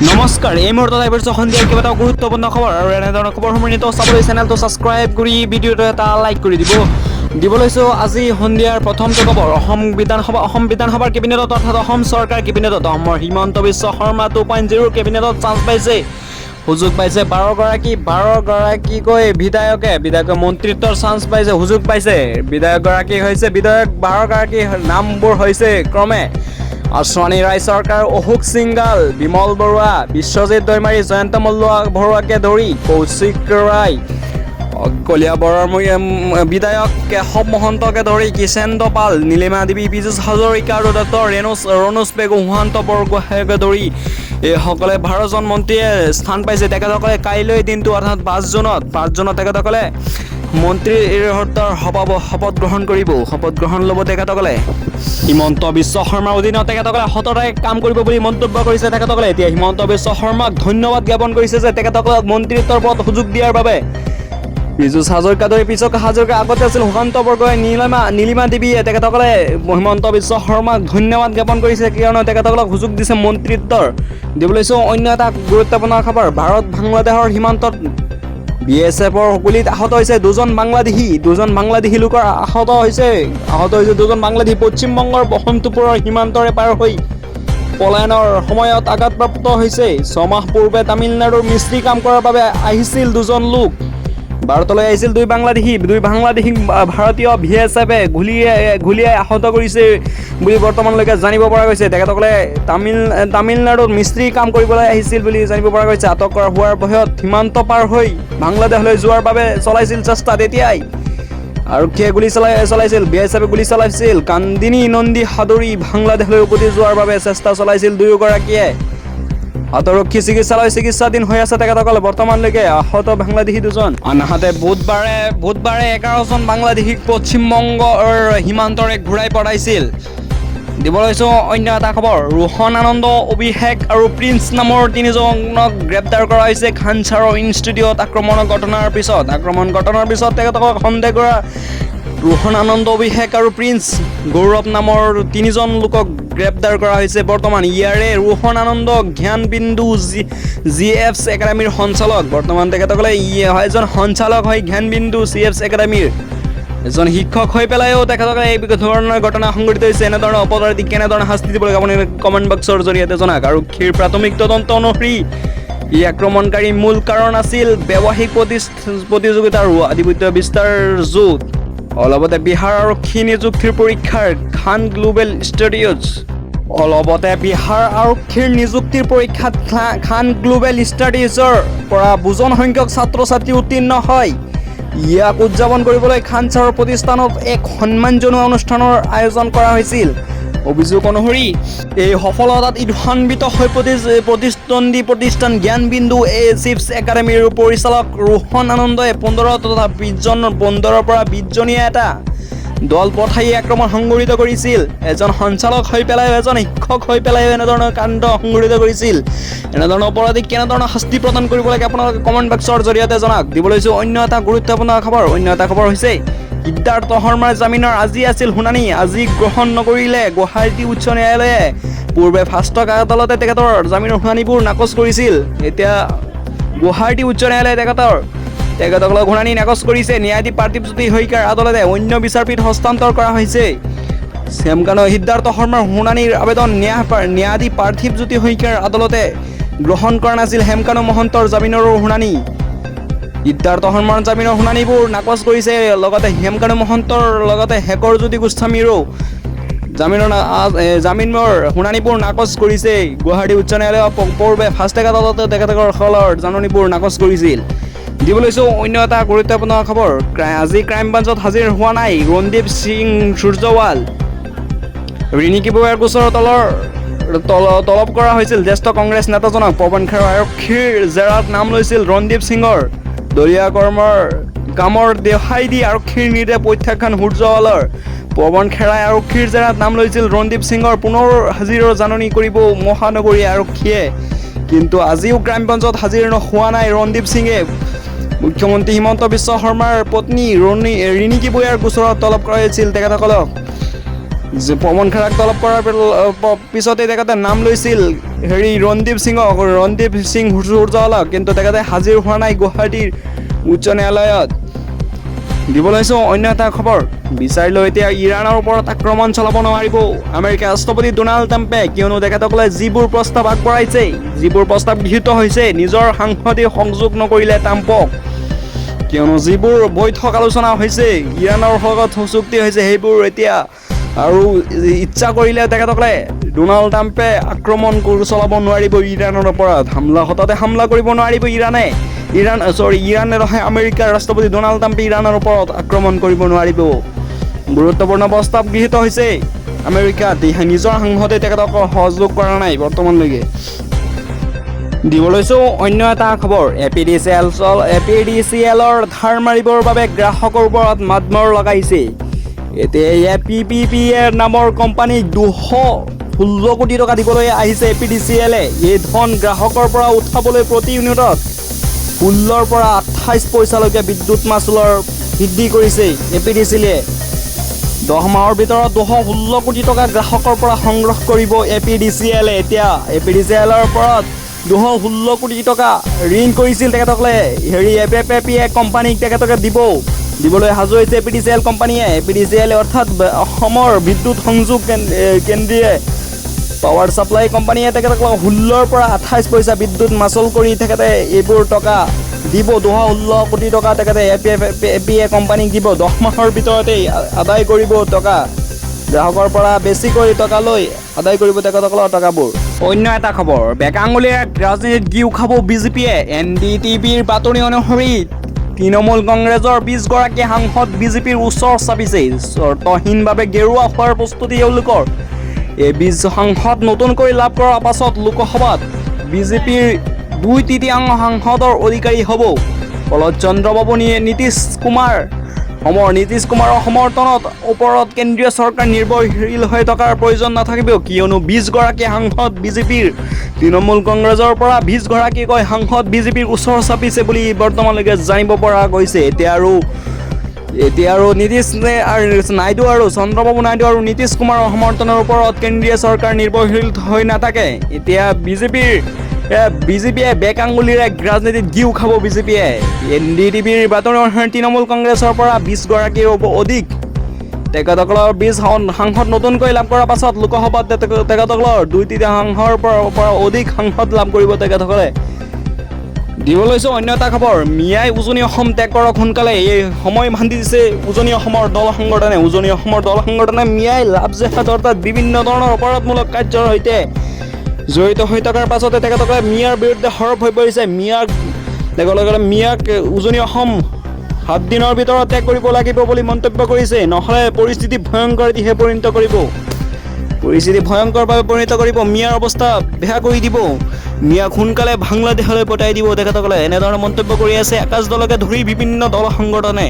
নমস্কাৰ, এই মুহূৰ্তত আহিছে সন্ধিয়াৰ কিবা এটা গুৰুত্বপূৰ্ণ খবৰ আৰু এনেধৰণৰ খবৰসমূহ নিতৌ চাবলৈ চেনেলটো ছাবস্ক্ৰাইব কৰি ভিডিঅ'টো এটা লাইক কৰি দিব লৈছোঁ। আজি সন্ধিয়াৰ প্ৰথমটো খবৰ অসম বিধানসভাৰ কেবিনেটত অৰ্থাৎ অসম চৰকাৰ কেবিনেটত অসমৰ হিমন্ত বিশ্ব শৰ্মা 2.0 কেবিনেটত চান্স পাইছে, সুযোগ পাইছে 12গৰাকীকৈ বিধায়কে মন্ত্ৰিত্বৰ চান্স পাইছে, সুযোগ পাইছে। বিধায়কগৰাকী হৈছে 12গৰাকীৰ নামবোৰ হৈছে ক্ৰমে আশ্বানী ৰায় চৰকাৰ, অশোক সিংগাল, বিমল বৰুৱা, বিশ্বজিৎ দৈমাৰী, জয়ন্ত বৰুৱাকে ধৰি কৌশিক ৰায়, কলিয়া বৰৰ বিধায়ক কেশৱ মহন্তকে ধৰি কিষেন্দ্ৰ পাল, নীলিমা দেৱী, পীযুষ হাজৰিকা আৰু ডক্টৰ ৰণোজ পেগু, সুশান্ত বৰগোহাঁইকে ধৰি এইসকলে 12জন মন্ত্ৰীয়ে স্থান পাইছে। তেখেতসকলে কাইলৈ দিনটো অৰ্থাৎ 5 জুনত তেখেতসকলে মন্ত্ৰীৰ শপত গ্ৰহণ ল'ব তেখেতসকলে। হিমন্ত বিশ্ব শৰ্মাৰ অধীনত তেখেতসকলে সততাৰে কাম কৰিব বুলি মন্তব্য কৰিছে তেখেতসকলে। এতিয়া হিমন্ত বিশ্ব শৰ্মাক ধন্যবাদ জ্ঞাপন কৰিছে যে তেখেতসকলক মন্ত্ৰিত্বৰ পদ সুযোগ দিয়াৰ বাবে। পীযুষ হাজৰিকা ধৰি আগতে আছিল সুশান্ত বৰগোহাঁই, নীলিমা দেৱীয়ে তেখেতসকলে হিমন্ত বিশ্ব শৰ্মাক ধন্যবাদ জ্ঞাপন কৰিছে কিয়নো তেখেতসকলক সুযোগ দিছে মন্ত্ৰিত্বৰ। দিবলৈ অন্য এটা গুৰুত্বপূৰ্ণ খবৰ, ভাৰত বাংলাদেশৰ সীমান্তত BSFৰ গুলীত আহত হৈছে দুজন বাংলাদেশী লোকৰ আহত হৈছে দুজন বাংলাদেশী। পশ্চিমবংগৰ বসন্তপুৰৰ সীমান্তৰে পাৰ হৈ পলায়নৰ সময়ত আঘাতপ্ৰাপ্ত হৈছে। 6 মাহ পূৰ্বে তামিলনাডুৰ মিস্ত্ৰী কাম কৰাৰ বাবে আহিছিল দুজন লোক। ভাৰতলৈ আহিছিল দুই বাংলাদেশী ভাৰতীয় BSFে গুলীয়াই আহত কৰিছে বুলি বৰ্তমানলৈকে জানিব পৰা গৈছে। তেখেতসকলে তামিলনাডুত মিস্ত্ৰী কাম কৰিবলৈ আহিছিল বুলি জানিব পৰা গৈছে। আটক কৰা হোৱাৰ ভয়ত সীমান্ত পাৰ হৈ বাংলাদেশলৈ যোৱাৰ বাবে চলাইছিল চেষ্টা। তেতিয়াই আৰক্ষীয়ে গুলী চলাইছিল, BSFে গুলী চলাইছিল। কান্দিনী নন্দী সাদৰী বাংলাদেশলৈ উভতি যোৱাৰ বাবে চেষ্টা চলাইছিল দুয়োগৰাকীয়ে। আতৰক্ষী চিকিৎসাধীন হৈ আছে তেখেতসকলে বৰ্তমানলৈকে আহত বাংলাদেশী দুজন। আনহাতে বুধবাৰে 11জন বাংলাদেশীক পশ্চিমবংগৰ সীমান্তৰে ঘূৰাই পঠাইছিল। দিবলৈ অন্য এটা খবৰ, ৰোহন আনন্দ, অভিষেক আৰু প্ৰিন্স নামৰ 3জনক গ্ৰেপ্তাৰ কৰা হৈছে খানচাৰৰ ইনষ্টিটিউট আক্ৰমণৰ ঘটনাৰ পিছত তেখেতসকলক সন্দেহ কৰা ৰোহন আনন্দ, অভিষেক আৰু প্ৰিন্স গৌৰৱ নামৰ 3জন লোকক গ্ৰেপ্তাৰ কৰা হৈছে বৰ্তমান। ইয়াৰে ৰোহন আনন্দ জ্ঞানবিন্দু GFS একাডেমীৰ সঞ্চালক। বৰ্তমান তেখেতসকলে এজন সঞ্চালক হয় জ্ঞানবিন্দু GFS একাডেমীৰ। এজন শিক্ষক হৈ পেলাইও তেখেতসকলে এই ধৰণৰ ঘটনা সংঘটিত হৈছে। এনেধৰণৰ অপৰাধীক কেনেধৰণে শাস্তি দিব লাগে আপুনি কমেণ্ট বক্সৰ জৰিয়তে জনাওক। আৰক্ষীৰ প্ৰাথমিক তদন্ত অনুসৰি এই আক্ৰমণকাৰীৰ মূল কাৰণ আছিল ব্যৱসায়িক প্ৰতিযোগিতা আৰু আধিপত্য বিস্তাৰ যুঁজ। অলপতে বিহাৰ আৰক্ষী নিযুক্তিৰ পৰীক্ষাৰ খান গ্লোবেল ষ্টাডিজৰ পৰা বুজন সংখ্যক ছাত্ৰ ছাত্ৰী উত্তীৰ্ণ হয়। ইয়াক উদযাপন কৰিবলৈ খানচাৰৰ প্ৰতিষ্ঠানত এক সন্মান জনোৱা অনুষ্ঠানৰ আয়োজন কৰা হৈছিল। অভিযোগ অনুসৰি এই সফলতাত ঈৰ্ষান্বিত হৈ প্ৰতিদ্বন্দ্বী প্ৰতিষ্ঠান জ্ঞানবিন্দু GFS একাডেমীৰ পৰিচালক ৰোহন আনন্দই 15 তথা 15ৰ পৰা 20জনীয়া এটা দল পঠাই আক্ৰমণ সংঘটিত কৰিছিল। এজন সঞ্চালক হৈ পেলাই এজন শিক্ষক হৈ পেলাই এনেধৰণৰ কাণ্ড সংঘটিত কৰিছিল। এনেধৰণৰ অপৰাধীক কেনেধৰণৰ শাস্তি প্ৰদান কৰিব লাগে আপোনালোকে কমেণ্ট বক্সৰ জৰিয়তে জনাওক। দিবলৈ অন্য এটা গুৰুত্বপূৰ্ণ খবৰ হৈছে সিদ্ধাৰ্থ শৰ্মাৰ জামিনৰ আজি আছিল শুনানি। আজি গ্ৰহণ নকৰিলে গুৱাহাটী উচ্চ ন্যায়ালয়ে। পূৰ্বে ফাষ্টক আদালতে তেখেতৰ জামিনৰ শুনানিবোৰ নাকচ কৰিছিল। এতিয়া গুৱাহাটী উচ্চ ন্যায়ালয়ে তেখেতসকলক শুনানি নাকচ কৰিছে। ন্যায়াধীশ পাৰ্থিৱজ্যোতি শইকীয়াৰ আদালতে অন্য বিচাৰপীঠ হস্তান্তৰ কৰা হৈছে। সিদ্ধাৰ্থ শৰ্মাৰ শুনানিৰ আবেদন ন্যায়াধীশ পাৰ্থিৱজ্যোতি শইকীয়াৰ আদালতে গ্ৰহণ কৰা নাছিল। হেমকানু মহন্তৰ জামিনৰো শুনানি সিদ্ধাৰ্থ শৰ্মাৰ জামিনৰ শুনানিবোৰ নাকচ কৰিছে। লগতে হেমকানু মহন্তৰ লগতে শেখৰজ্যোতি গোস্বামীৰো জামিনৰ শুনানিবোৰ নাকচ কৰিছে গুৱাহাটী উচ্চ ন্যায়ালয়ে। পূৰ্বে ফাষ্টেগ আদালতে তেখেতসকলৰ জাননীবোৰ নাকচ কৰিছিল। দিবলৈ অন্য এটা গুৰুত্বপূৰ্ণ খবৰ, আজি ক্ৰাইম ব্ৰাঞ্চত হাজিৰ হোৱা নাই ৰণদীপ সিং সুৰজেৱাল। ৰিণিকী বৰুৱাৰ গোচৰৰ তলব কৰা হৈছিল জ্যেষ্ঠ কংগ্ৰেছ নেতাজনক। পৱন খেৰৰ আৰক্ষীৰ জেৰাত নাম লৈছিল ৰণদীপ সিঙৰ। দলীয় কামৰ দেখাই দি আৰক্ষীৰ নিৰ্দেশ প্ৰত্যাখ্যান সুৰজেৱালৰ। পৱন খেৰাই আৰক্ষীৰ জেৰাত নাম লৈছিল ৰণদীপ সিঙৰ পুনৰ হাজিৰৰ জাননী কৰিব মহানগৰী আৰক্ষীয়ে। কিন্তু আজিও ক্ৰাইম ব্ৰাঞ্চত হাজিৰ হোৱা নাই ৰণদীপ সিঙে। মুখ্যমন্ত্ৰী হিমন্ত বিশ্ব শৰ্মাৰ পত্নী ৰিণিকী বৰুৱাৰ গোচৰত তলব কৰা হৈছিল তেখেতসকলক। যে পৱন খেৰাক তলব কৰাৰ পিছতে তেখেতে নাম লৈছিল ৰণদীপ সিং সূৰ্যৱালাক, কিন্তু তেখেতে হাজিৰ হোৱা নাই গুৱাহাটীৰ উচ্চ ন্যায়ালয়ত। দিব লৈছোঁ অন্য এটা খবৰ। বিচাৰিলেও এতিয়া ইৰাণৰ ওপৰত আক্ৰমণ চলাব নোৱাৰিব আমেৰিকাৰ ৰাষ্ট্ৰপতি ডোনাল্ড ট্ৰাম্পে, কিয়নো তেখেতসকলে যিবোৰ প্ৰস্তাৱ আগবঢ়াইছে, যিবোৰ প্ৰস্তাৱ গৃহীত হৈছে, নিজৰ সাংসদে সংযোগ নকৰিলে ট্ৰাম্পক, কিয়নো যিবোৰ বৈঠক আলোচনা হৈছে, ইৰাণৰ লগত চুক্তি হৈছে, সেইবোৰ এতিয়া আৰু ইচ্ছা কৰিলে তেখেতসকলে ডোনাল্ড ট্ৰাম্পে আক্ৰমণ চলাব নোৱাৰিব ইৰাণৰ ওপৰত। হঠাতে হামলা কৰিব নোৱাৰিব ইৰাণে নহয়, আমেৰিকাৰ ৰাষ্ট্ৰপতি ডোনাল্ড ট্ৰাম্পে ইৰাণৰ ওপৰত আক্ৰমণ কৰিব নোৱাৰিব। গুৰুত্বপূৰ্ণ প্ৰস্তাৱ গৃহীত হৈছে আমেৰিকাত, নিজৰ সাংসদে তেখেতক সহযোগ কৰা নাই বৰ্তমানলৈকে। দিব লৈছোঁ অন্য এটা খবৰ। APDCLৰ ধাৰ মাৰিবৰ বাবে গ্ৰাহকৰ ওপৰত মাতমৰ লগাইছে। এতিয়া PPPA নামৰ কোম্পানীক 216 কোটি টকা দিবলৈ আহিছে APDCLে। এই ধন গ্ৰাহকৰ পৰা উঠাবলৈ প্ৰতি ইউনিটত 16ৰ পৰা 28 পইচালৈকে বিদ্যুৎ মাচুলৰ বৃদ্ধি কৰিছে APDCLে। 10 মাহৰ ভিতৰত 216 কোটি টকা গ্ৰাহকৰ পৰা সংগ্ৰহ কৰিব APDCLে। এতিয়া APDCLৰ ওপৰত 216 কোটি টকা ঋণ কৰিছিল তেখেতসকলে PPPA কোম্পানীক তেখেতকে দিবলৈ সাজু হৈছে APDCL কোম্পানীয়ে। APDCL অৰ্থাৎ অসমৰ বিদ্যুৎ সংযোগ কেন্দ্ৰীয় পাৱাৰ ছাপ্লাই কোম্পানীয়ে তেখেতসকলক 16ৰ পৰা 28 পইচা বিদ্যুৎ মাচুল কৰি তেখেতে এইবোৰ টকা দিব। 216 কোটি টকা তেখেতে PPPA কোম্পানীক দিব। 10 মাহৰ ভিতৰতেই আদায় কৰিব টকা, গ্ৰাহকৰ পৰা বেছিকৈ টকা লৈ আদায় কৰিব তেখেতসকলৰ টকাবোৰ। অন্য এটা খবৰ। বেকাঙুলিৰ ৰাজনীতিত গিউ খাব বিজেপিয়ে। NDTVৰ বাতৰি অনুসৰি তৃণমূল কংগ্ৰেছৰ 20 গৰাকী সাংসদ বিজেপিৰ ওচৰ চাপিছে। চৰ্তহীনভাৱে গেৰুৱা হোৱাৰ প্ৰস্তুতি তেওঁলোকৰ। এই 20 সাংসদ নতুনকৈ লাভ কৰাৰ পাছত লোকসভাত বিজেপিৰ 2/3 সাংসদৰ অধিকাৰী হ'ব। ফলত চন্দ্ৰবাবু নীতিশ কুমাৰৰ সমৰ্থনত ওপৰত কেন্দ্ৰীয় চৰকাৰ নিৰ্ভৰশীল হৈ থকাৰ প্ৰয়োজন নাথাকিব, কিয়নো 20 গৰাকী সাংসদ বিজেপিৰ তৃণমূল কংগ্ৰেছৰ পৰা 20 গৰাকীকৈ সাংসদ বিজেপিৰ ওচৰ চাপিছে বুলি বৰ্তমানলৈকে জানিব পৰা গৈছে। এতিয়া আৰু নীতিশ নাইডু আৰু চন্দ্ৰবাবু নাইডু আৰু নীতিশ কুমাৰৰ সমৰ্থনৰ ওপৰত কেন্দ্ৰীয় চৰকাৰ নিৰ্ভৰশীল হৈ নাথাকে। এতিয়া বিজেপিয়ে বেক আঙুলিৰে ৰাজনীতিত গিউ খাব বিজেপিয়ে। NDTVৰ বাতৰি অনুসৰি তৃণমূল কংগ্ৰেছৰ পৰা 20 গৰাকীৰ অধিক তেখেতসকলৰ 20 সাংসদ নতুনকৈ লাভ কৰাৰ পাছত লোকসভাত তেখেতসকলৰ 2/3 পৰা অধিক সাংসদ লাভ কৰিব তেখেতসকলে। দিব লৈছোঁ অন্য এটা খবৰ। মিয়াই উজনি অসম ত্যাগ কৰক সোনকালে, এই সময় বান্ধি দিছে উজনি অসমৰ দল সংগঠনে। মিয়াই লাভ জেহাদ অৰ্থাৎ বিভিন্ন ধৰণৰ অপৰাধমূলক কাৰ্যৰ সৈতে জড়িত হৈ থকাৰ পাছতে তেখেতসকলে মিয়াৰ বিৰুদ্ধে সৰব হৈ পৰিছে। মিয়াক উজনি অসম 7 দিনৰ ভিতৰত ত্যাগ কৰিব লাগিব বুলি মন্তব্য কৰিছে, নহ'লে পৰিস্থিতি ভয়ংকৰভাৱে পৰিণত কৰিব। মিয়াৰ অৱস্থা বেয়া কৰি দিব। মিয়াক সোনকালে বাংলাদেশলৈ পঠাই দিব তেখেতসকলে, এনেধৰণৰ মন্তব্য কৰি আছে আকাশ দলকে ধৰি বিভিন্ন দল সংগঠনে।